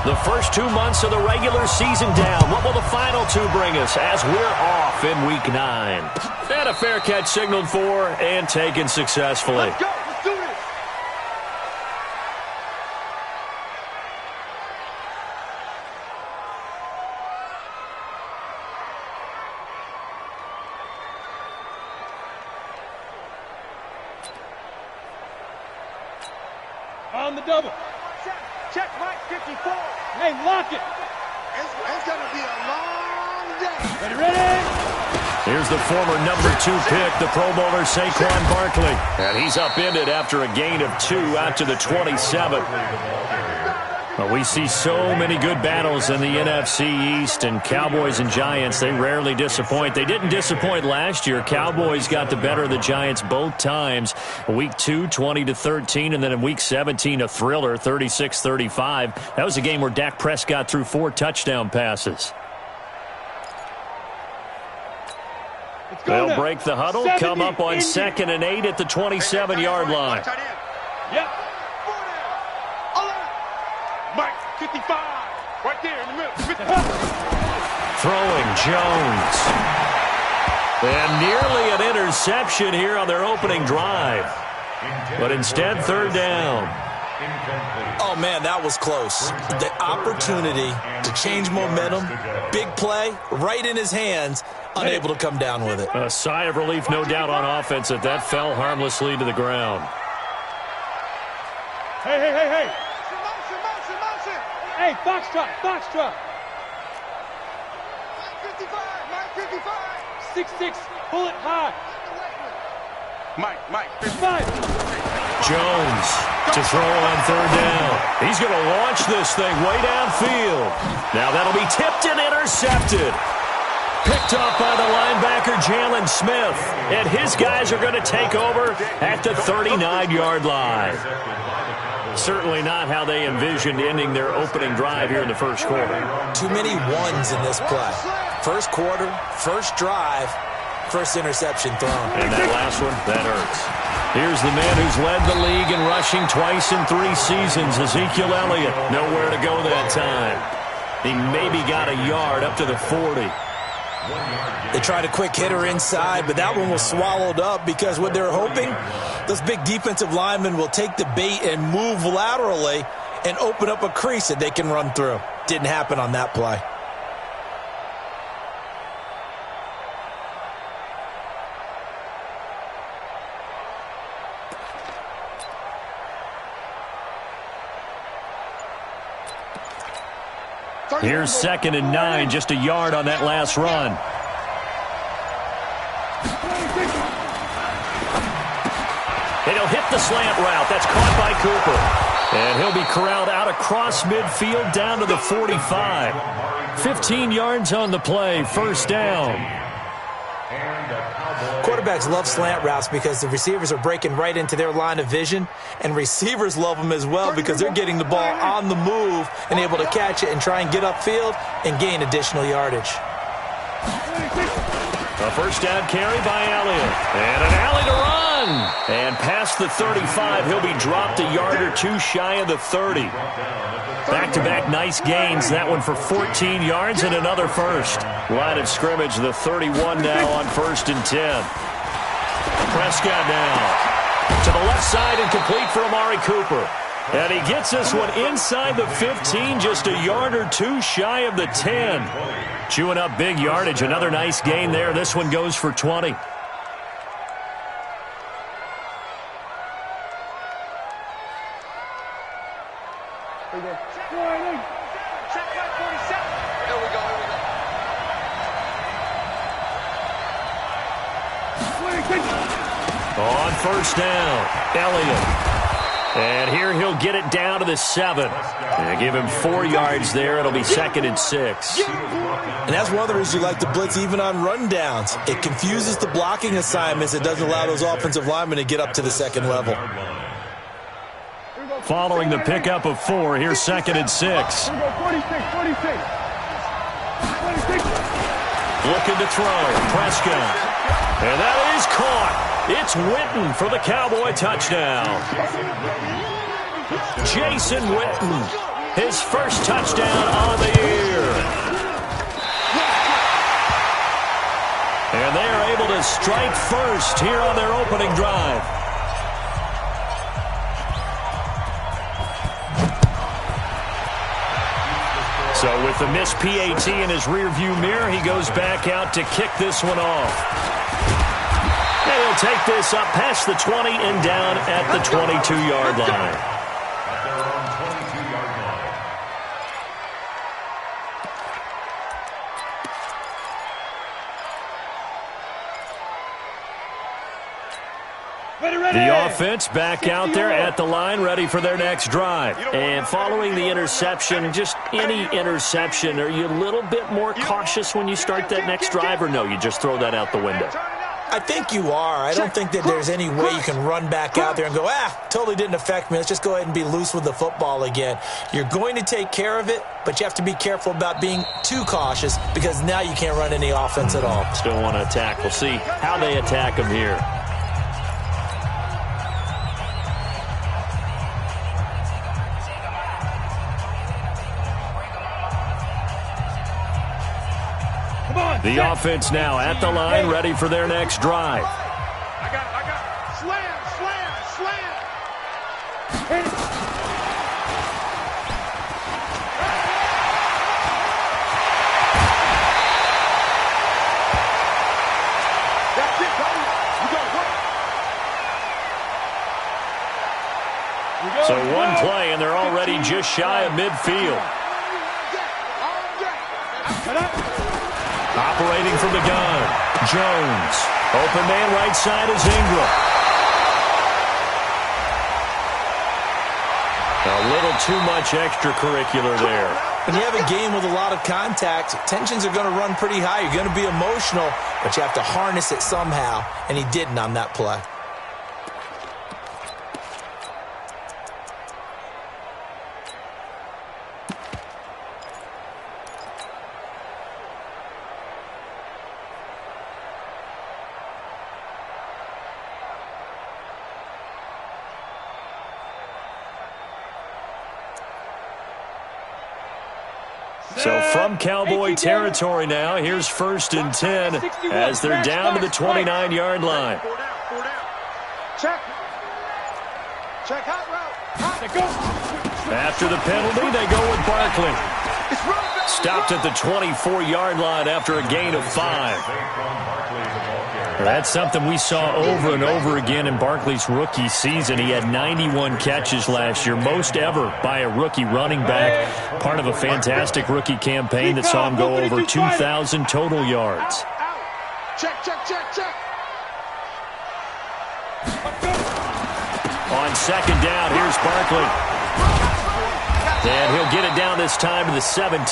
The first 2 months of the regular season down. What will the final two bring us as we're off in Week 9? And a fair catch signaled for and taken successfully. Let's go. Let's do this. On the double. Check right 54. Hey, lock it. It's going to be a long day. Ready? Here's the former number 2 pick, the Pro Bowler Saquon Barkley. And he's upended after a gain of 2 out to the 27. Well, we see so many good battles in the NFC East, and Cowboys and Giants, they rarely disappoint. They didn't disappoint last year. Cowboys got the better of the Giants both times. Week 2, 20-13, and then in Week 17, a thriller, 36-35. That was a game where Dak Prescott threw 4 touchdown passes. They'll break the huddle, come up on 2nd and 8 at the 27-yard line. Yep. 55, right there in the middle. Throwing Jones. And nearly an interception here on their opening drive. But instead, 3rd down. Oh, man, that was close. The opportunity to change momentum, big play, right in his hands, unable to come down with it. A sigh of relief, no doubt, on offense that fell harmlessly to the ground. Hey. Hey, foxtrot. 55, 6'6", pull it high. Mike, 55. Jones to throw on 3rd down. He's going to launch this thing way downfield. Now that'll be tipped and intercepted. Picked up by the linebacker, Jalen Smith. And his guys are going to take over at the 39-yard line. Certainly not how they envisioned ending their opening drive here in the first quarter. Too many ones in this play. First quarter, first drive, first interception thrown. And that last one, that hurts. Here's the man who's led the league in rushing twice in 3 seasons, Ezekiel Elliott. Nowhere to go that time. He maybe got a yard up to the 40. They tried a quick hitter inside, but that one was swallowed up because what they're hoping, those big defensive linemen will take the bait and move laterally and open up a crease that they can run through. Didn't happen on that play. Here's 2nd and 9, just a yard on that last run. And he'll hit the slant route. That's caught by Cooper. And he'll be corralled out across midfield down to the 45. 15 yards on the play, 1st down. Quarterbacks love slant routes because the receivers are breaking right into their line of vision, and receivers love them as well because they're getting the ball on the move and able to catch it and try and get upfield and gain additional yardage. A 1st down carry by Elliott. And an alley to run. And past the 35, he'll be dropped a yard or 2 shy of the 30. Back-to-back nice gains. That one for 14 yards and another first. Line of scrimmage, the 31 now on 1st and 10. Prescott now to the left side and complete for Amari Cooper. And he gets this one inside the 15, just a yard or 2 shy of the 10. Chewing up big yardage. Another nice gain there. This one goes for 20. On 1st down, Elliott. And here he'll get it down to the 7. And give him 4 yards there. It'll be 2nd and 6. And that's one of the reasons you like to blitz even on rundowns. It confuses the blocking assignments. It doesn't allow those offensive linemen to get up to the 2nd level. Following the pickup of 4, here's 2nd and 6. Looking to throw. Prescott. And that is caught. It's Witten for the Cowboy touchdown. Jason Witten his first touchdown on the year. And they are able to strike first here on their opening drive. So with the missed PAT in his rearview mirror, he goes back out to kick this one off. And he'll take this up past the 20 and down at the 22-yard line. The offense back out there at the line, ready for their next drive. And following the interception, just any interception, are you a little bit more cautious when you start that next drive, or no, you just throw that out the window? I think you are. I don't think that there's any way you can run back out there and go, totally didn't affect me. Let's just go ahead and be loose with the football again. You're going to take care of it, but you have to be careful about being too cautious because now you can't run any offense at all. Still want to attack. We'll see how they attack him here. The offense now at the line, ready for their next drive. I got it. Slam. Hit it. That's it, buddy. You got to work. So one play, and they're already just shy of midfield. Operating from the gun, Jones. Open man right side is Ingram. A little too much extracurricular there. When you have a game with a lot of contact, tensions are going to run pretty high. You're going to be emotional, but you have to harness it somehow, and he didn't on that play. So from Cowboy territory now, here's 1st and 10 as they're down to the 29-yard line. Check hot route. After the penalty, they go with Barkley. Stopped at the 24-yard line after a gain of 5. That's something we saw over and over again in Barkley's rookie season. He had 91 catches last year, most ever by a rookie running back, part of a fantastic rookie campaign that saw him go over 2,000 total yards. Check. On 2nd down, here's Barkley. And he'll get it down this time to the 17.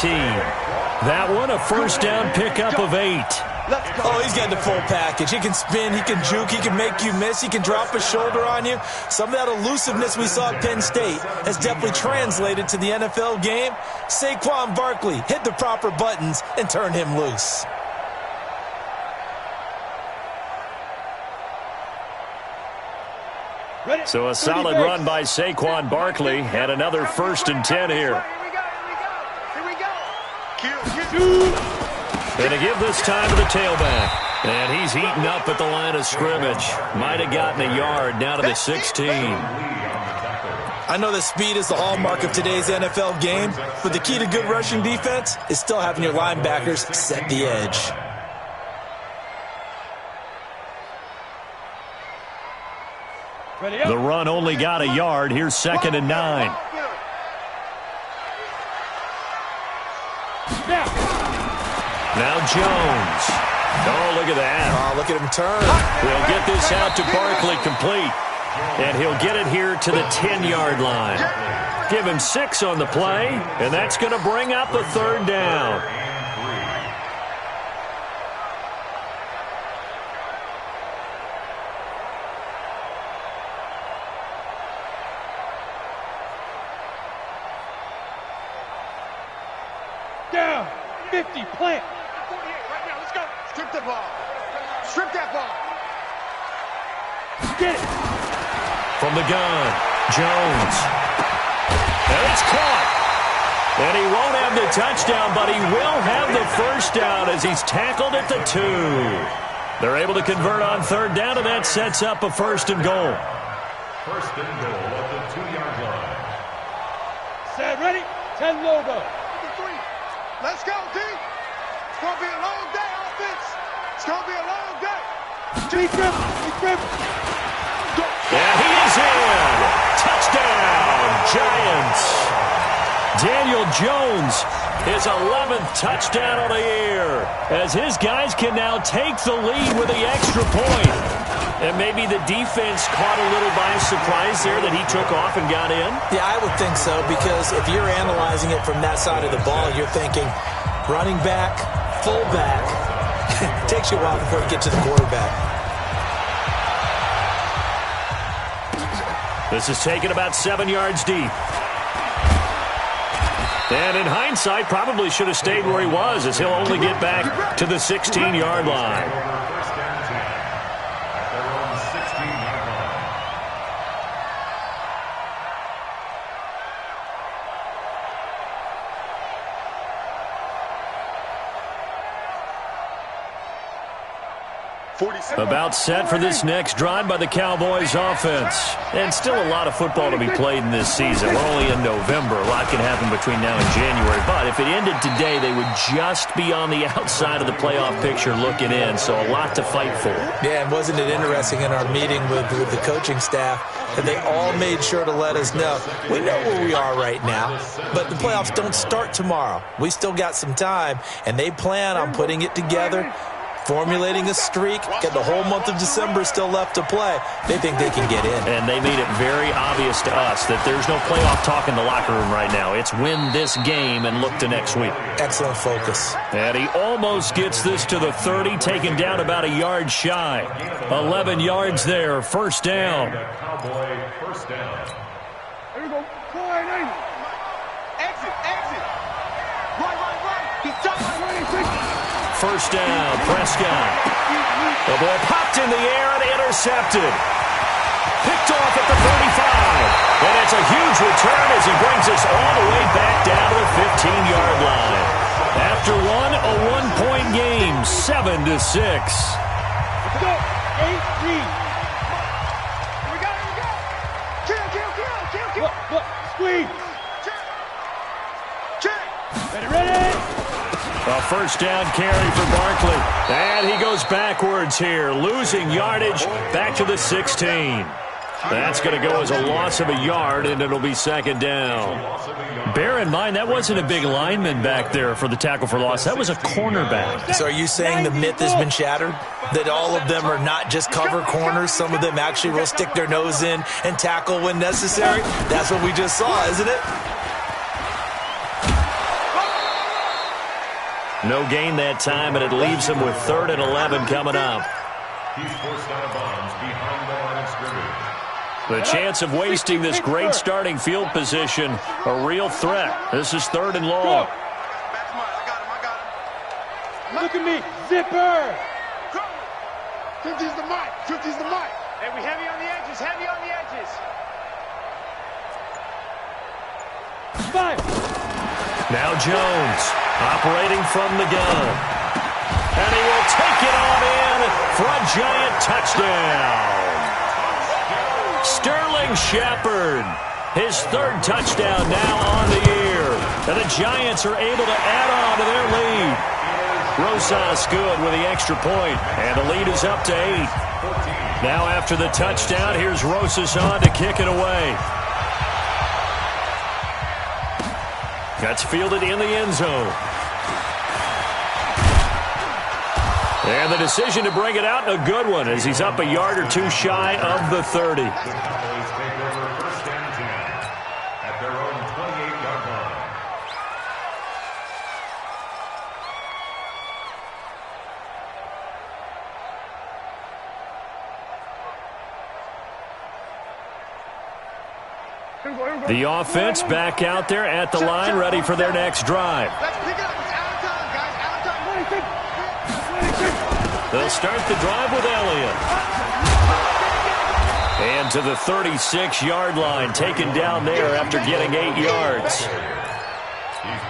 That one, a 1st down pickup of 8. Oh, he's got the full package. He can spin, he can juke, he can make you miss, he can drop a shoulder on you. Some of that elusiveness we saw at Penn State has definitely translated to the NFL game. Saquon Barkley hit the proper buttons and turned him loose. So a solid run by Saquon Barkley and another 1st and 10 here. Here we go. Going to give this time to the tailback. And he's heating up at the line of scrimmage. Might have gotten a yard down to the 16. I know that speed is the hallmark of today's NFL game, but the key to good rushing defense is still having your linebackers set the edge. The run only got a yard. Here's 2nd and 9. Now Jones. Oh, look at that. Oh, look at him turn. He'll get this out to Barkley complete. And he'll get it here to the 10-yard line. Give him 6 on the play, and that's going to bring up a 3rd down. Down. 50, plant. 48 right now. Let's go. Strip the ball. Strip that ball. Get it. From the gun, Jones. And it's caught. And he won't have the touchdown, but he will have the first down as he's tackled at the 2. They're able to convert on third down, and that sets up a first and goal. First and goal at the 2-yard line. Set, ready, 10 logo. Let's go, D. It's going to be a long day, offense. It's going to be a long day. And he is in. Touchdown, Giants. Daniel Jones, his 11th touchdown of the year, as his guys can now take the lead with the extra point. And maybe the defense caught a little by surprise there that he took off and got in? Yeah, I would think so, because if you're analyzing it from that side of the ball, you're thinking running back, fullback. It takes you a while before you get to the quarterback. This is taken about 7 yards deep. And in hindsight, probably should have stayed where he was, as he'll only get back to the 16-yard line. About set for this next drive by the Cowboys offense. And still a lot of football to be played in this season. We're only in November. A lot can happen between now and January. But if it ended today, they would just be on the outside of the playoff picture looking in. So a lot to fight for. Yeah, and wasn't it interesting in our meeting with the coaching staff that they all made sure to let us know, we know where we are right now, but the playoffs don't start tomorrow. We still got some time, and they plan on putting it together, formulating a streak, get the whole month of December still left to play. They think they can get in. And they made it very obvious to us that there's no playoff talk in the locker room right now. It's win this game and look to next week. Excellent focus. And he almost gets this to the 30, taken down about a yard shy. 11 yards there, first down. Cowboy first down. Here we go. Corner. Exit. Right. He's done. First down, Prescott. The ball popped in the air and intercepted. Picked off at the 35. And it's a huge return as he brings us all the way back down to the 15-yard line. After a one-point game, 7-6. Let's go. 18. Here we go. Kill. Look. Squeeze. Check. Ready. A first down carry for Barkley. And he goes backwards here, losing yardage back to the 16. That's going to go as a loss of a yard, and it'll be second down. Bear in mind, that wasn't a big lineman back there for the tackle for loss. That was a cornerback. So are you saying the myth has been shattered? That all of them are not just cover corners? Some of them actually will stick their nose in and tackle when necessary? That's what we just saw, isn't it? No gain that time, and it leaves him with 3rd and 11 coming up. He's forced out of bounds behind the line of scrimmage. The chance of wasting this great starting field position, a real threat. This is 3rd and long. I got him. Look at me. Zipper. 50's the mic. Hey, we heavy on the edges. 5. Now Jones, operating from the gun. And he will take it on in for a giant touchdown. Sterling Shepard, his 3rd touchdown now on the year. And the Giants are able to add on to their lead. Rosas good with the extra point, and the lead is up to 8. Now after the touchdown, here's Rosas on to kick it away. That's fielded in the end zone. And the decision to bring it out, a good one, as he's up a yard or two shy of the 30. Cowboys take over first and 10 at their own 28-yard line. The offense back out there at the line, ready for their next drive. Let's pick it up. It's out of time, guys. Out of time. They'll start the drive with Elliott. And to the 36-yard line, taken down there after getting 8 yards.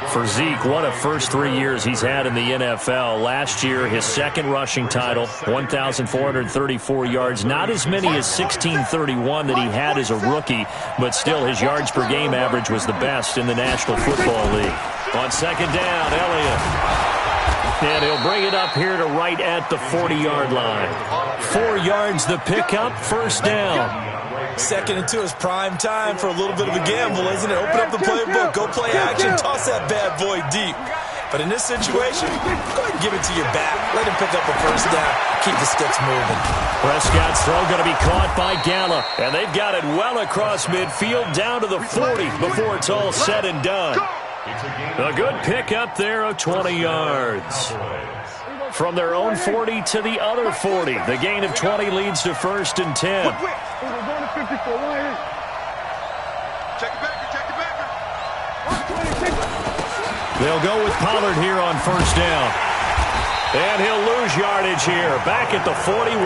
For Zeke, what a first 3 years he's had in the NFL. Last year, his second rushing title, 1,434 yards. Not as many as 1,631 that he had as a rookie, but still his yards per game average was the best in the National Football League. On second down, Elliott. And he'll bring it up here to right at the 40-yard line. 4 yards the pickup, first down. Second and 2 is prime time for a little bit of a gamble, isn't it? Open up the playbook, go play action, toss that bad boy deep. But in this situation, go ahead and give it to your back. Let him pick up a first down. Keep the sticks moving. Prescott's throw going to be caught by Gallup. And they've got it well across midfield down to the 40 before it's all said and done. A good pickup there of 20 yards. From their own 40 to the other 40. The gain of 20 leads to first and 10. Check it back. They'll go with Pollard here on first down. And he'll lose yardage here. Back at the 41.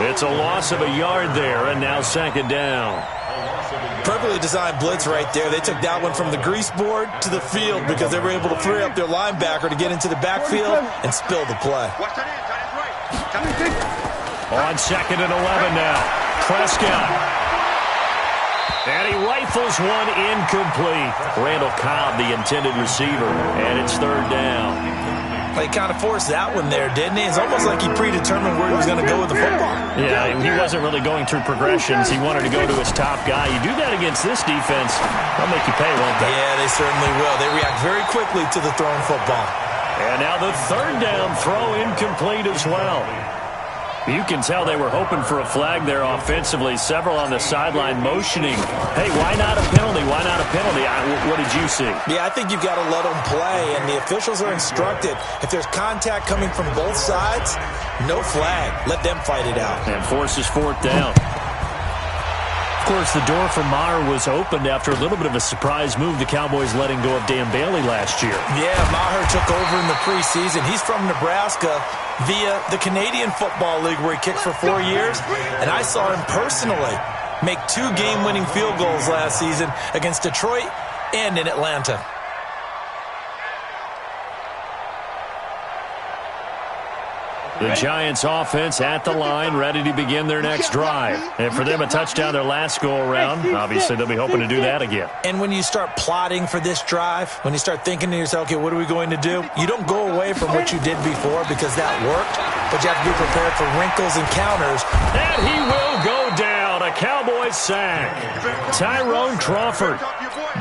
It's a loss of a yard there, and now second down. Perfectly designed blitz right there. They took that one from the grease board to the field because they were able to free up their linebacker to get into the backfield and spill the play. On second and 11 now. Prescott. And he rifles one incomplete. Randall Cobb, the intended receiver, and it's third down. He kind of forced that one there, didn't he? It's almost like he predetermined where he was going to go with the football. Yeah, he wasn't really going through progressions. He wanted to go to his top guy. You do that against this defense, they'll make you pay, won't they? Yeah, they certainly will. They react very quickly to the thrown football. And now the third down throw incomplete as well. You can tell they were hoping for a flag there offensively. Several on the sideline motioning, hey, why not a penalty? Why not a penalty? What did you see? Yeah, I think you've got to let them play, and the officials are instructed. If there's contact coming from both sides, no flag. Let them fight it out. And forces fourth down. Of course, the door for Maher was opened after a little bit of a surprise move. The Cowboys letting go of Dan Bailey last year. Yeah, Maher took over in the preseason. He's from Nebraska via the Canadian Football League where he kicked for 4 years. And I saw him personally make 2 game-winning field goals last season against Detroit and in Atlanta. The Giants offense at the line, ready to begin their next drive. And for them, a touchdown their last go-around. Obviously, they'll be hoping to do that again. And when you start plotting for this drive, when you start thinking to yourself, okay, what are we going to do? You don't go away from what you did before because that worked, but you have to be prepared for wrinkles and counters. And he will go down. A Cowboys sack. Tyrone Crawford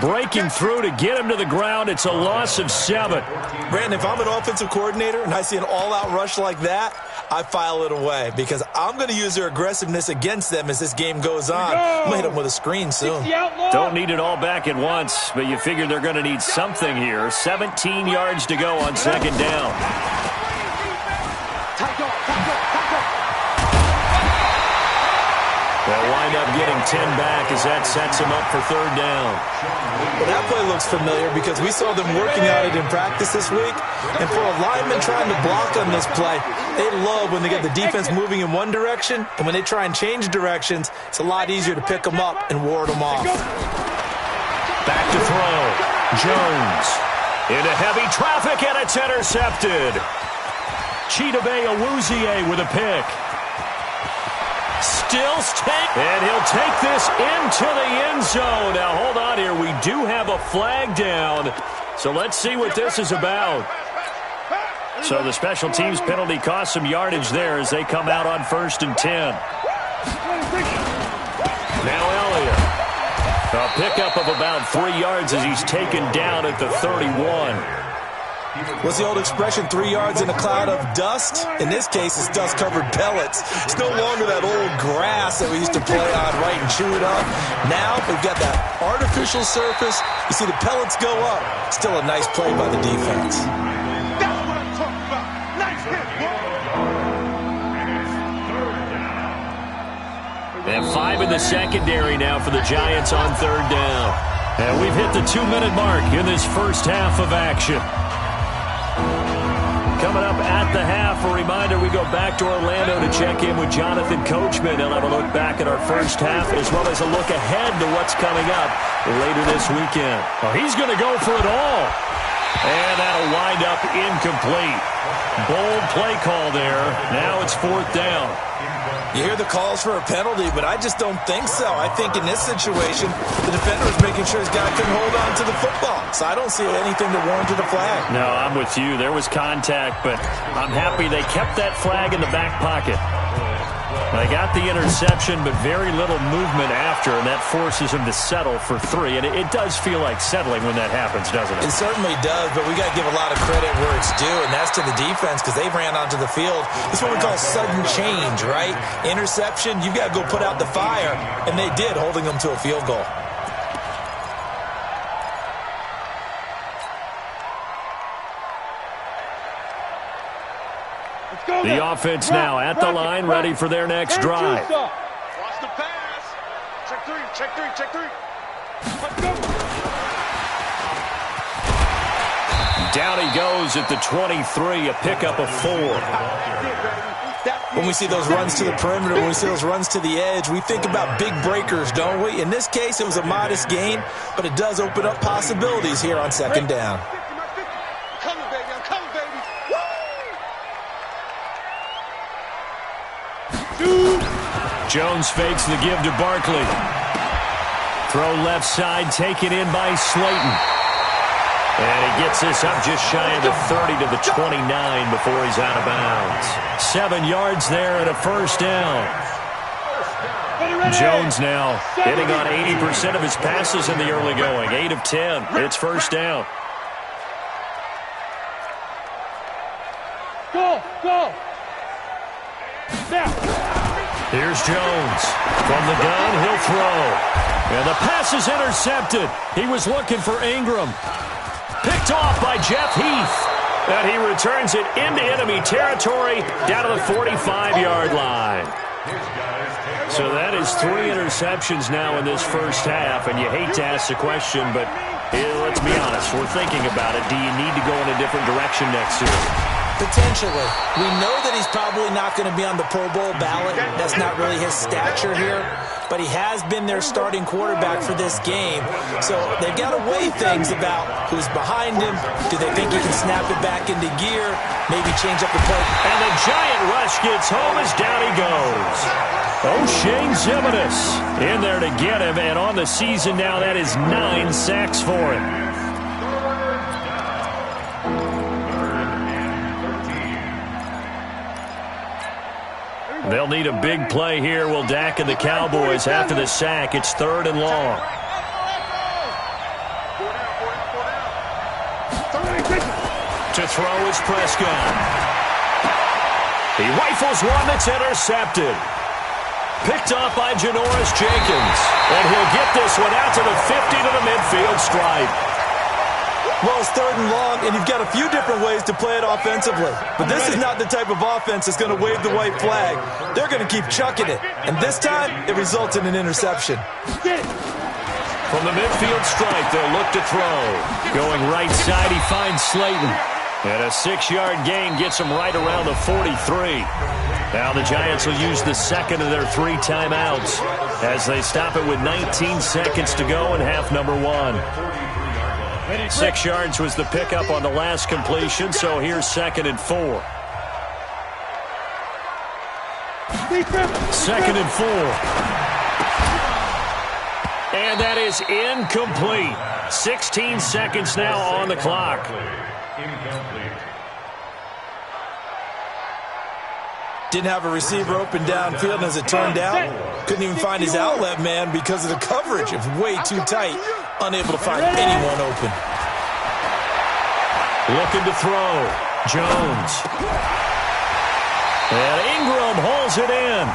breaking through to get him to the ground. It's a loss of 7. Brandon, if I'm an offensive coordinator and I see an all-out rush like that, I file it away because I'm going to use their aggressiveness against them as this game goes on. I'm going to hit them with a screen soon. Don't need it all back at once, but you figure they're going to need something here. 17 yards to go on second down. They'll wind up getting 10 back as that sets him up for third down. Well, that play looks familiar because we saw them working on it in practice this week. And for a lineman trying to block on this play, they love when they get the defense moving in one direction. And when they try and change directions, it's a lot easier to pick them up and ward them off. Back to throw. Jones into heavy traffic, and it's intercepted. Chidobe Awuzie with a pick. And he'll take this into the end zone. Now, hold on here. We do have a flag down. So let's see what this is about. So the special teams penalty cost some yardage there as they come out on first and 10. Now Elliott. A pickup of about 3 yards as he's taken down at the 31. What's the old expression, 3 yards in a cloud of dust? In this case, it's dust-covered pellets. It's no longer that old grass that we used to play on, right, and chew it up. Now we've got that artificial surface. You see the pellets go up. Still a nice play by the defense. That's what I'm talking about. Nice hit, boy. And 5 in the secondary now for the Giants on third down. And we've hit the 2-minute mark in this first half of action. Coming up at the half, a reminder, we go back to Orlando to check in with Jonathan Coachman. He'll have a look back at our first half as well as a look ahead to what's coming up later this weekend. Well, he's going to go for it all. And that'll wind up incomplete. Bold play call there. Now it's 4th down. You hear the calls for a penalty, but I just don't think so. I think in this situation, the defender was making sure his guy couldn't hold on to the football. So I don't see anything that warranted a flag. No, I'm with you. There was contact, but I'm happy they kept that flag in the back pocket. They got the interception, but very little movement after, and that forces him to settle for 3. And it does feel like settling when that happens, doesn't it? It certainly does, but we got to give a lot of credit where it's due, and that's to the defense because they ran onto the field. It's what we call sudden change, right? Interception, you've got to go put out the fire, and they did, holding them to a field goal. The offense now at the line, ready for their next drive. Watch the pass. Check 3, check 3, check 3. Let's go. Down he goes at the 23, a pickup of 4. When we see those runs to the perimeter, when we see those runs to the edge, we think about big breakers, don't we? In this case, it was a modest gain, but it does open up possibilities here on 2nd down. Jones fakes the give to Barkley. Throw left side, taken in by Slayton. And he gets this up just shy of the 30 to the 29 before he's out of bounds. 7 yards there and a 1st down. Jones now hitting on 80% of his passes in the early going. 8 of 10. It's 1st down. Go! Now! Here's Jones. From the gun, he'll throw. And the pass is intercepted. He was looking for Ingram. Picked off by Jeff Heath. And he returns it into enemy territory down to the 45-yard line. So that is 3 interceptions now in this first half. And you hate to ask the question, but let's be honest. We're thinking about it. Do you need to go in a different direction next year? Potentially. We know that he's probably not going to be on the Pro Bowl ballot. That's not really his stature here. But he has been their starting quarterback for this game. So they've got to weigh things about who's behind him. Do they think he can snap it back into gear? Maybe change up the play. And the giant rush gets home as down he goes. O'Shane Zimenez in there to get him. And on the season now, that is 9 sacks for him. They'll need a big play here. Will Dak and the Cowboys after the sack. It's 3rd and long. To throw is Prescott. He rifles one that's intercepted. Picked off by Janoris Jenkins. And he'll get this one out to the 50 to the midfield stripe. Well, it's 3rd and long, and you've got a few different ways to play it offensively. But this is not the type of offense that's going to wave the white flag. They're going to keep chucking it. And this time, it results in an interception. From the midfield stripe, they'll look to throw. Going right side, he finds Slayton. And a 6-yard gain gets him right around the 43. Now the Giants will use the second of their 3 timeouts as they stop it with 19 seconds to go in half number 1. 6 yards was the pickup on the last completion, so here's 2nd and 4. 2nd and 4. And that is incomplete. 16 seconds now on the clock. Didn't have a receiver open downfield, and as it turned out, couldn't even find his outlet man because of the coverage. It was way too tight. Unable to find anyone open. Looking to throw. Jones. And Ingram hauls it in.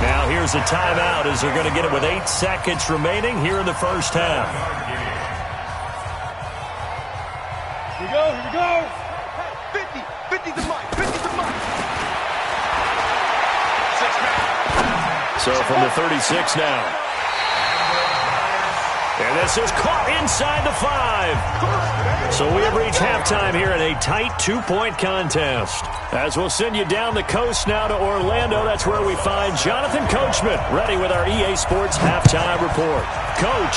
Now here's a timeout as they're going to get it with 8 seconds remaining here in the first half. Here we go. 50 the mic, 50 the mic. So from the 36 now. And this is caught inside the 5. So we have reached halftime here in a tight 2-point contest. As we'll send you down the coast now to Orlando, that's where we find Jonathan Coachman, ready with our EA Sports halftime report. Coach,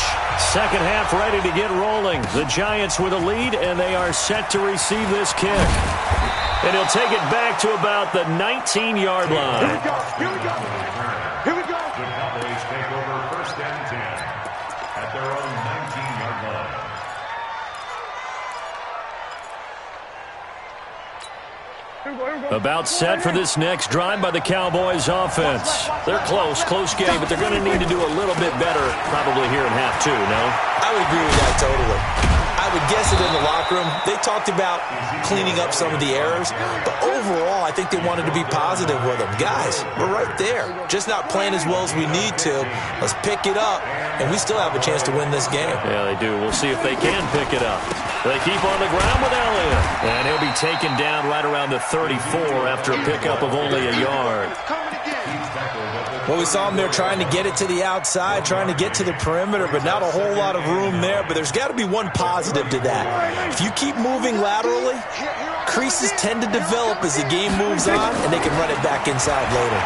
second half ready to get rolling. The Giants with a lead, and they are set to receive this kick. And he'll take it back to about the 19-yard line. Here we go. Here we go. Here we go. The Cowboys take over 1st and 10 at their own 19-yard line. About set for this next drive by the Cowboys offense. They're close game, but they're going to need to do a little bit better probably here in half 2, no? I would agree with that totally. I would guess it in the locker room. They talked about cleaning up some of the errors, but overall, I think they wanted to be positive with them. Guys, we're right there. Just not playing as well as we need to. Let's pick it up, and we still have a chance to win this game. Yeah, they do. We'll see if they can pick it up. They keep on the ground with Elliott, and he'll be taken down right around the 34 after a pickup of only a yard. Well, we saw him there trying to get it to the outside, trying to get to the perimeter, but not a whole lot of room there. But there's got to be one positive to that. If you keep moving laterally, creases tend to develop as the game moves on, and they can run it back inside later.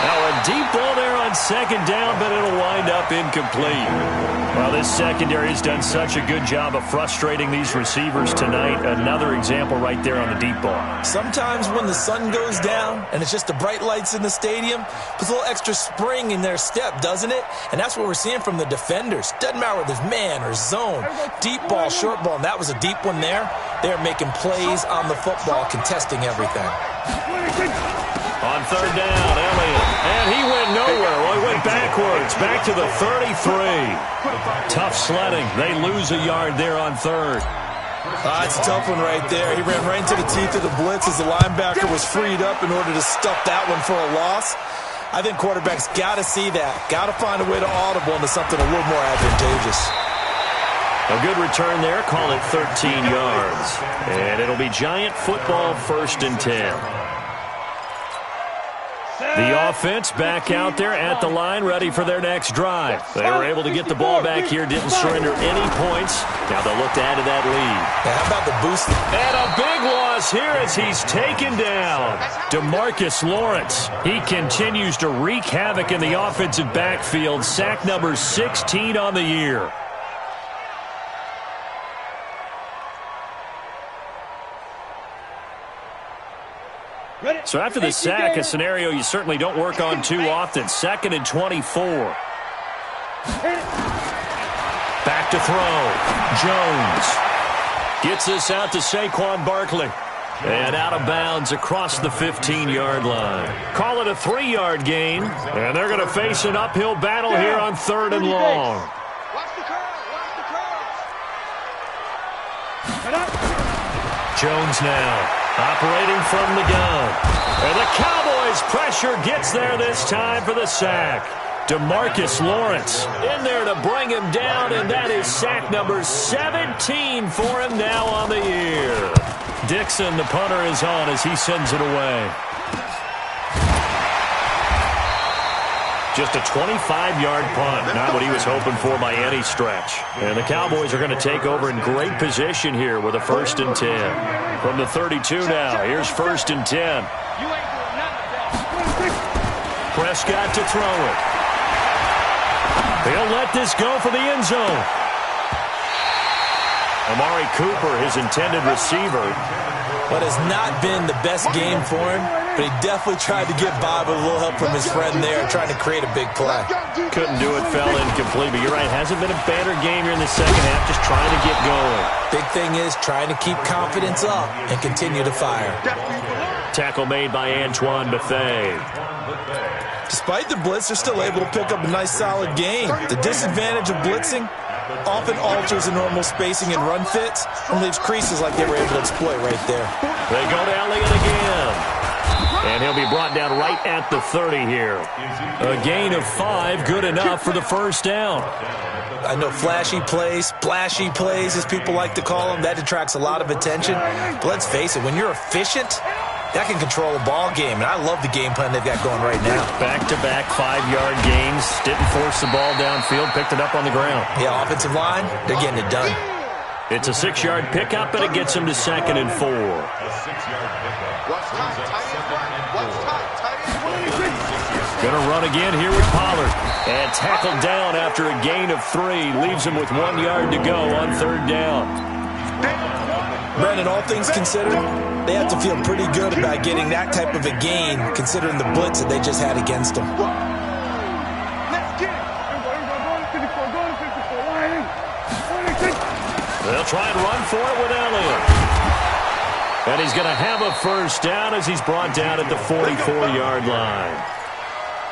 Now a deep ball there on second down, but it'll wind up incomplete. Well, this secondary has done such a good job of frustrating these receivers tonight. Another example right there on the deep ball. Sometimes when the sun goes down and it's just the bright lights in the stadium, puts a little extra spring in their step, doesn't it? And that's what we're seeing from the defenders. Doesn't matter whether it's man or zone, deep ball, short ball, and that was a deep one there. They're making plays on the football, contesting everything. On third down, Elliott. And he went nowhere. Well, he went backwards, back to the 33. Tough sledding. They lose a yard there on third. It's a tough one right there. He ran right into the teeth of the blitz as the linebacker was freed up in order to stuff that one for a loss. I think quarterbacks got to see that. Got to find a way to audible into something a little more advantageous. A good return there. Call it 13 yards. And it'll be Giant football 1st and 10. The offense back out there at the line, ready for their next drive. They were able to get the ball back here, didn't surrender any points. Now they'll look to add to that lead. Now how about the boost? And a big loss here as he's taken down. DeMarcus Lawrence. He continues to wreak havoc in the offensive backfield. Sack number 16 on the year. So after the sack, a scenario you certainly don't work on too often. 2nd and 24. Back to throw. Jones gets this out to Saquon Barkley. And out of bounds across the 15-yard line. Call it a 3-yard gain. And they're going to face an uphill battle here on 3rd and long. Watch the curl. Watch the curl. Jones now. Operating from the gun. And the Cowboys' pressure gets there this time for the sack. DeMarcus Lawrence in there to bring him down, and that is sack number 17 for him now on the year. Dixon, the punter, is on as he sends it away. Just a 25-yard punt, not what he was hoping for by any stretch. And the Cowboys are going to take over in great position here with a 1st and 10. From the 32 now, here's 1st and 10. Prescott to throw it. They'll let this go for the end zone. Amari Cooper, his intended receiver. What has not been the best game for him, but he definitely tried to get by with a little help from his friend there, trying to create a big play. Couldn't do it, fell incomplete, but you're right, hasn't been a better game here in the second half, just trying to get going. Big thing is trying to keep confidence up and continue to fire. Tackle made by Antoine Bethea. Despite the blitz, they're still able to pick up a nice solid game. The disadvantage of blitzing often alters the normal spacing and run fits and leaves creases like they were able to exploit right there. They go to Elliott again. And he'll be brought down right at the 30 here. A gain of 5, good enough for the 1st down. I know flashy plays, splashy plays, as people like to call them, that attracts a lot of attention. But let's face it, when you're efficient, That can control a ball game, and I love the game plan they've got going right now. Back-to-back 5-yard gains. Didn't force the ball downfield. Picked it up on the ground. Yeah, offensive line, they're getting it done. It's a 6-yard pickup, and it gets him to 2nd and 4. A 6-yard pickup. Watch tight, tight end right. Watch tight, tight end. Going to run again here with Pollard. And tackled down after a gain of 3. Leaves him with 1 yard to go on 3rd down. Brandon, all things considered, they have to feel pretty good about getting that type of a gain, considering the blitz that they just had against them. Let's get it. They'll try and run for it with Elliott. And he's going to have a 1st down as he's brought down at the 44-yard line.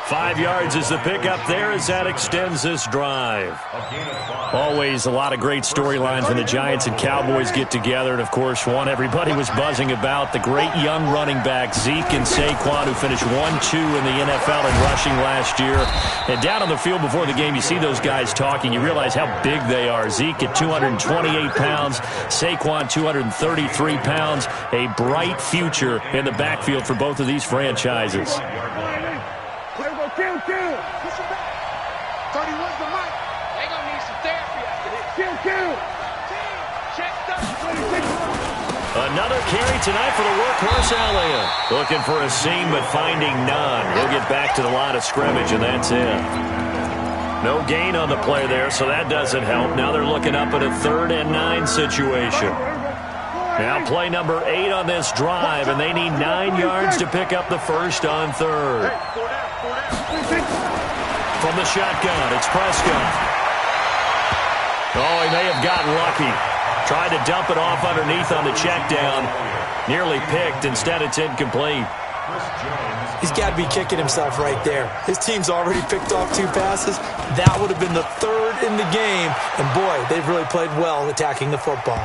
5 yards is the pickup there as that extends this drive. Always a lot of great storylines when the Giants and Cowboys get together. And, of course, one everybody was buzzing about, the great young running back Zeke and Saquon, who finished 1-2 in the NFL in rushing last year. And down on the field before the game, you see those guys talking. You realize how big they are. Zeke at 228 pounds, Saquon 233 pounds. A bright future in the backfield for both of these franchises. Kill. Push him back. 31's the mic. They gonna need some therapy after this. Kill. Checked up. Another carry tonight for the workhorse Elliott. Looking for a seam, but finding none. He'll get back to the line of scrimmage, and that's it. No gain on the play there, so that doesn't help. Now they're looking up at a 3rd and 9 situation. Now play number 8 on this drive, and they need 9 yards to pick up the 1st on 3rd. From the shotgun, it's Prescott. Oh, he may have gotten lucky. Tried to dump it off underneath on the check down. Nearly picked. Instead, it's incomplete. He's got to be kicking himself right there. His team's already picked off 2 passes. That would have been the 3rd in the game. And, boy, they've really played well attacking the football.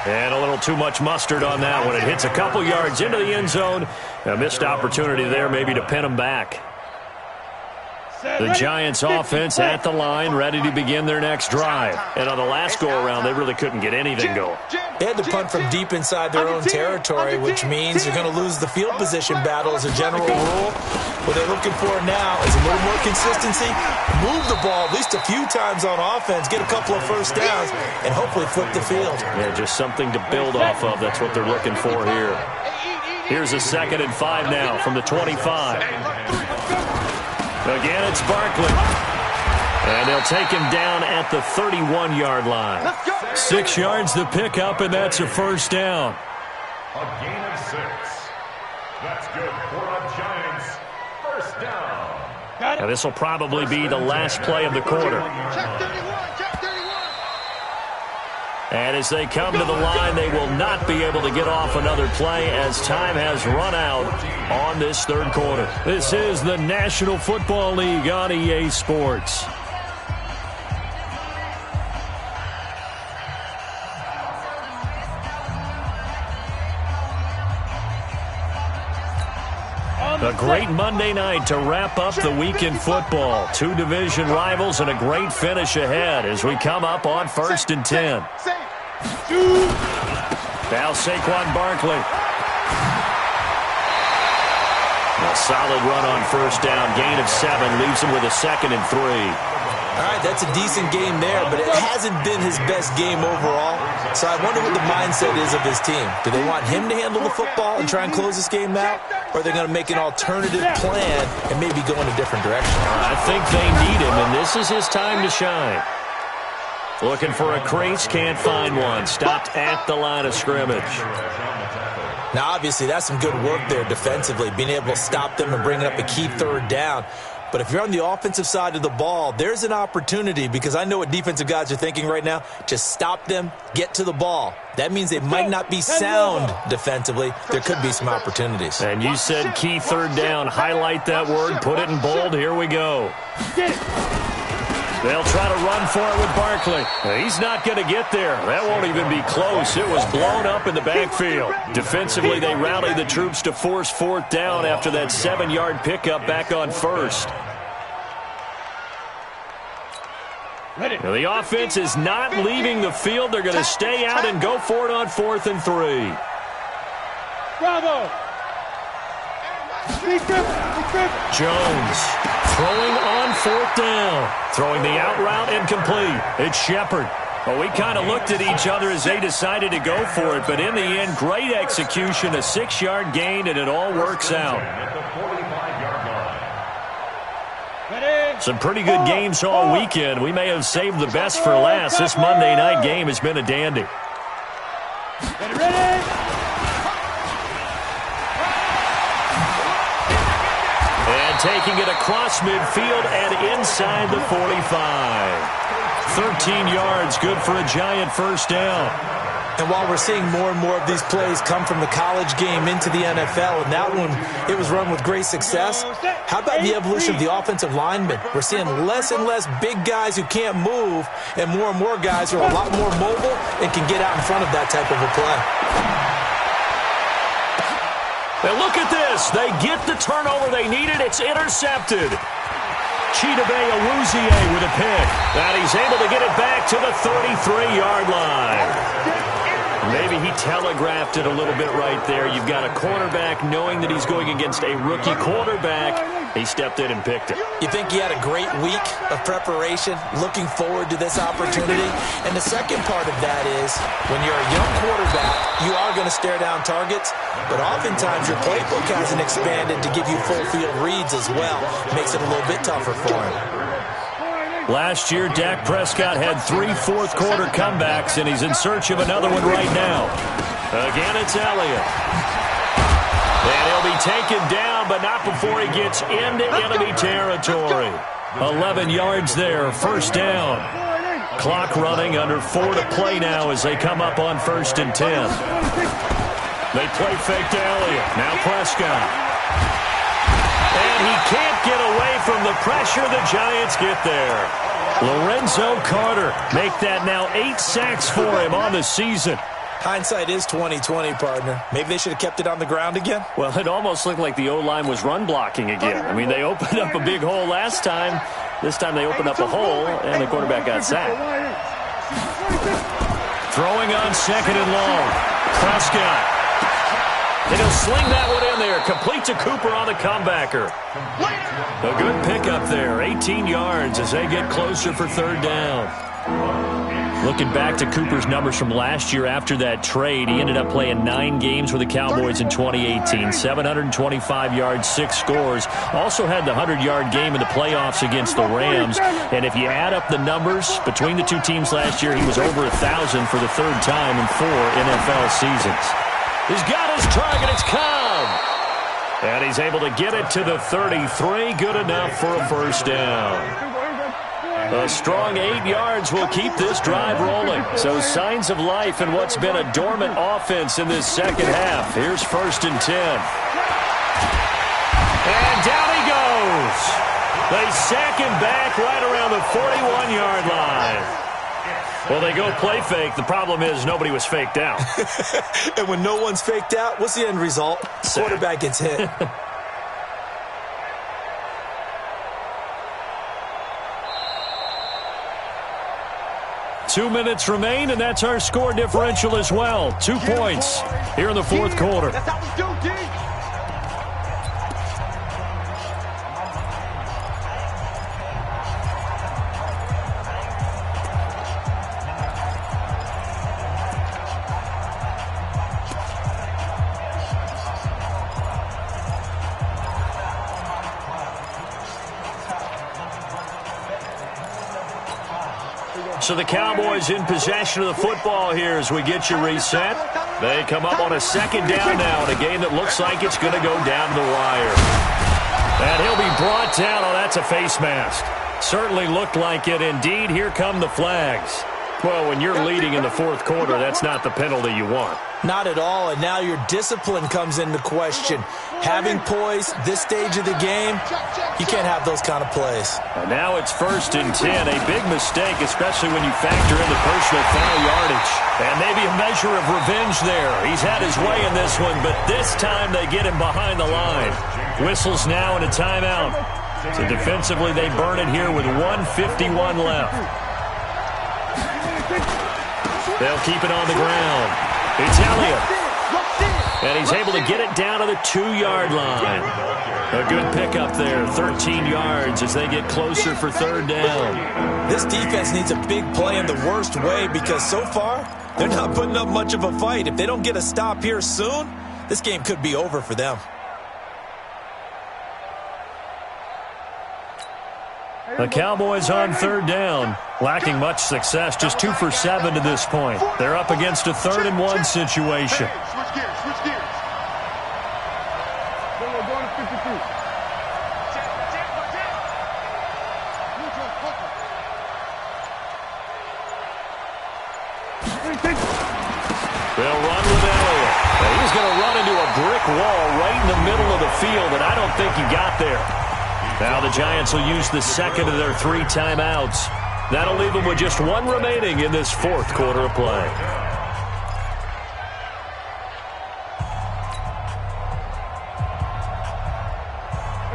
And a little too much mustard on that one. It hits a couple yards into the end zone. A missed opportunity there maybe to pin him back. The Giants offense at the line, ready to begin their next drive. And on the last go-around, they really couldn't get anything going. They had to punt from deep inside their own territory, which means you're going to lose the field position battle as a general rule. What they're looking for now is a little more consistency, move the ball at least a few times on offense, get a couple of 1st downs, and hopefully flip the field. Yeah, just something to build off of. That's what they're looking for here. Here's a 2nd and 5 now from the 25. Again, it's Barkley. And they'll take him down at the 31-yard line. 6 yards the pickup, and that's a 1st down. A gain of 6. That's good for a Giants 1st down. Now, this will probably be the last play of the quarter. Check 31. And as they come to the line, they will not be able to get off another play as time has run out on this 3rd quarter. This is the National Football League on EA Sports. A great Monday night to wrap up the week in football. 2 division rivals and a great finish ahead as we come up on 1st and 10. Now Saquon Barkley. A solid run on 1st down. Gain of 7 leaves him with a 2nd and 3. All right, that's a decent game there, but it hasn't been his best game overall. So I wonder what the mindset is of his team. Do they want him to handle the football and try and close this game out? Or are they going to make an alternative plan and maybe go in a different direction? I think they need him, and this is his time to shine. Looking for a crease, can't find one. Stopped at the line of scrimmage. Now, obviously, that's some good work there defensively, being able to stop them and bringing up a key 3rd down. But if you're on the offensive side of the ball, there's an opportunity, because I know what defensive guys are thinking right now. Just stop them, get to the ball. That means they might not be sound defensively. There could be some opportunities. And you said key 3rd down. Highlight that word, put it in bold. Here we go. They'll try to run for it with Barkley. He's not going to get there. That won't even be close. It was blown up in the backfield. Defensively, they rally the troops to force 4th down after that 7-yard pickup back on 1st. Now, the offense is not leaving the field. They're going to stay out and go for it on 4th and 3. Bravo. Jones throwing on fourth down. Throwing the out route incomplete. It's Shepard. Well, we kind of looked at each other as they decided to go for it, but in the end, great execution, a 6-yard gain, and it all works out. Some pretty good games all weekend. We may have saved the best for last. This Monday night game has been a dandy. And taking it across midfield and inside the 45. 13 yards, good for a Giant first down. And while we're seeing more and more of these plays come from the college game into the NFL, and that one, it was run with great success, how about the evolution of the offensive linemen? We're seeing less and less big guys who can't move, and more guys who are a lot more mobile and can get out in front of that type of a play. And look at this. They get the turnover they needed. It's intercepted. Chidobe Awuzie with a pick. And he's able to get it back to the 33-yard line. Maybe he telegraphed it a little bit right there. You've got a quarterback knowing that he's going against a rookie quarterback. He stepped in and picked it. You think he had a great week of preparation, looking forward to this opportunity? And the second part of that is, when you're a young quarterback, you are going to stare down targets, but oftentimes your playbook hasn't expanded to give you full field reads as well. Makes it a little bit tougher for him. Last year, Dak Prescott had 3 fourth-quarter comebacks, and he's in search of another one right now. Again, it's Elliott. And he'll be taken down, but not before he gets into enemy territory. 11 yards there, first down. Clock running, under 4 to play now as they come up on 1st and 10. They play fake to Elliott. Now Prescott. And he can't get away from the pressure. The Giants get there. Lorenzo Carter make that now 8 sacks for him on the season. Hindsight is 20/20, partner. Maybe they should have kept it on the ground again. Well, it almost looked like the O-line was run blocking again. I mean, they opened up a big hole last time. This time they opened up a hole, and the quarterback got sacked. Throwing on 2nd and long. Prescott. And he'll sling that one in there. Complete to Cooper on the comebacker. A good pickup there. 18 yards as they get closer for 3rd down. Looking back to Cooper's numbers from last year after that trade, he ended up playing 9 games with the Cowboys in 2018. 725 yards, 6 scores. Also had the 100-yard game in the playoffs against the Rams. And if you add up the numbers between the two teams last year, he was over 1,000 for the 3rd time in 4 NFL seasons. He's got his target. It's Cobb. And he's able to get it to the 33. Good enough for a first down. A strong 8 yards will keep this drive rolling. So signs of life in what's been a dormant offense in this second half. Here's 1st and 10. And down he goes. They sack him back right around the 41-yard line. Well, they go play fake. The problem is nobody was faked out. And when no one's faked out, what's the end result? Quarterback gets hit. Two minutes remain, and that's our score differential as well. 2 points here in the 4th quarter. That's how we do, D. So the Cowboys in possession of the football here as we get you reset. They come up on a 2nd down now in a game that looks like it's going to go down to the wire. And he'll be brought down. Oh, that's a face mask. Certainly looked like it. Indeed, here come the flags. Well, when you're leading in the 4th quarter, that's not the penalty you want. Not at all, and now your discipline comes into question. Having poise this stage of the game, you can't have those kind of plays. And now it's 1st and 10. A big mistake, especially when you factor in the personal foul yardage. And maybe a measure of revenge there. He's had his way in this one, but this time they get him behind the line. Whistles now and a timeout. So defensively, they burn it here with 1:51 left. They'll keep it on the ground. It's Elliott. And he's able to get it down to the 2-yard line. A good pickup there, 13 yards as they get closer for third down. This defense needs a big play in the worst way because so far, they're not putting up much of a fight. If they don't get a stop here soon, this game could be over for them. The Cowboys on third down, lacking much success, just 2 for 7 to this point. They're up against a 3rd and 1 situation. Switch gears, switch gears. We're going to 52. They'll run with Elliott. He's going to run into a brick wall right in the middle of the field, and I don't think he got there. Now the Giants will use the second of their 3 timeouts. That'll leave them with just 1 remaining in this 4th quarter of play.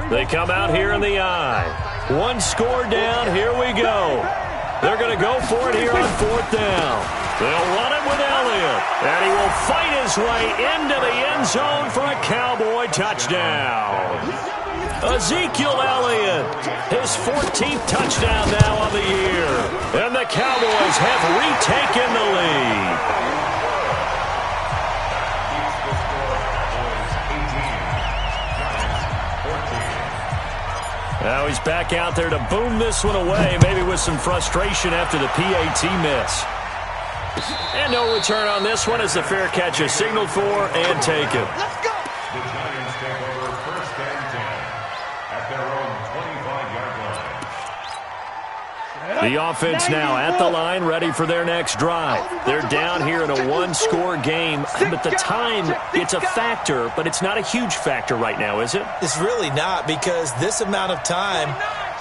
They come out here in the eye. 1 score down. Here we go. They're going to go for it here on 4th down. They'll run it with Elliott. And he will fight his way into the end zone for a Cowboy touchdown. Ezekiel Elliott, his 14th touchdown now of the year. And the Cowboys have retaken the lead. Now he's back out there to boom this one away, maybe with some frustration after the PAT miss. And no return on this one as the fair catch is signaled for and taken. Let's go. The Giants take over 1st and 10 at their own 25-yard line. The offense now at the line, ready for their next drive. They're down here in a 1-score game, but the time, it's a factor, but it's not a huge factor right now, is it? It's really not, because this amount of time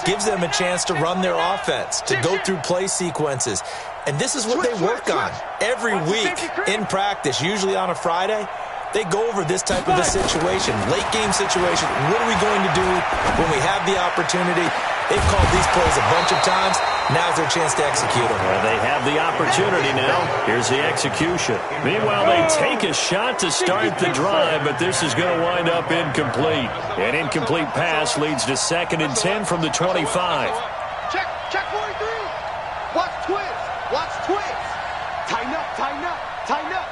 gives them a chance to run their offense, to go through play sequences. And this is what they work on every week in practice, usually on a Friday. They go over this type of a situation, late game situation. What are we going to do when we have the opportunity? They've called these plays a bunch of times. Now's their chance to execute them. Well, they have the opportunity now. Here's the execution. Meanwhile, they take a shot to start the drive, but this is going to wind up incomplete. An incomplete pass leads to 2nd and 10 from the 25. Check 43. Watch twist. Watch twist. Tighten up, tighten up, tighten up.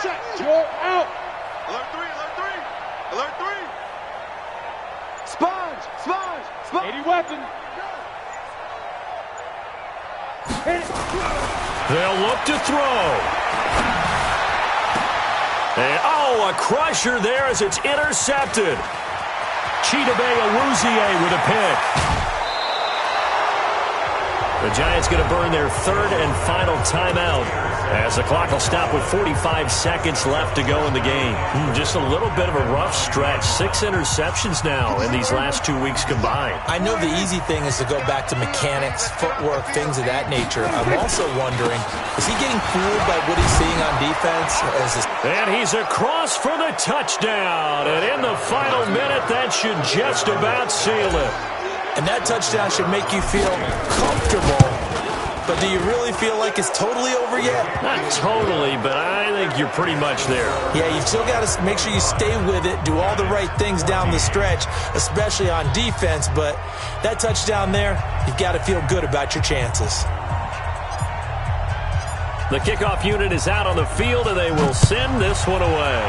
Check. You're out. Alert 3, alert 3. Alert 3. Sponge, sponge, sponge. 80 weapon. Hit it. They'll look to throw. And, a crusher there as it's intercepted. Chidobe Awuzie with a pick. The Giants going to burn their 3rd and final timeout as the clock will stop with 45 seconds left to go in the game. Just a little bit of a rough stretch. 6 interceptions now in these last 2 weeks combined. I know the easy thing is to go back to mechanics, footwork, things of that nature. I'm also wondering, is he getting fooled by what he's seeing on defense? And he's across for the touchdown. And in the final minute, that should just about seal it. And that touchdown should make you feel comfortable. But do you really feel like it's totally over yet? Not totally, but I think you're pretty much there. Yeah, you've still got to make sure you stay with it, do all the right things down the stretch, especially on defense. But that touchdown there, you've got to feel good about your chances. The kickoff unit is out on the field, and they will send this one away.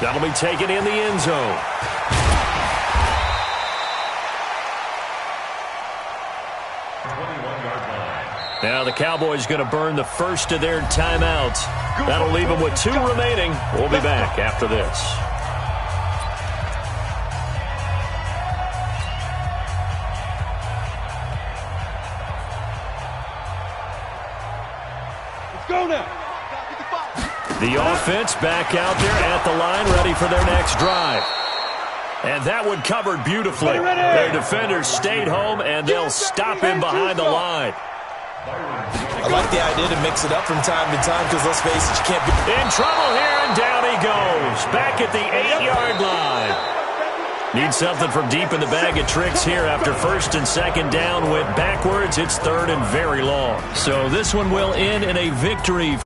That'll be taken in the end zone. Now the Cowboys going to burn the first of their timeouts. That'll leave them with 2 remaining. We'll be back after this. Let's go now. The offense back out there at the line, ready for their next drive. And that one covered beautifully. Their defenders stayed home, and they'll stop him behind the line. I like the idea to mix it up from time to time because, let's face it, you can't be in trouble here, and down he goes. Back at the 8-yard line. Need something from deep in the bag of tricks here after first and second down went backwards. It's third and very long. So this one will end in a victory.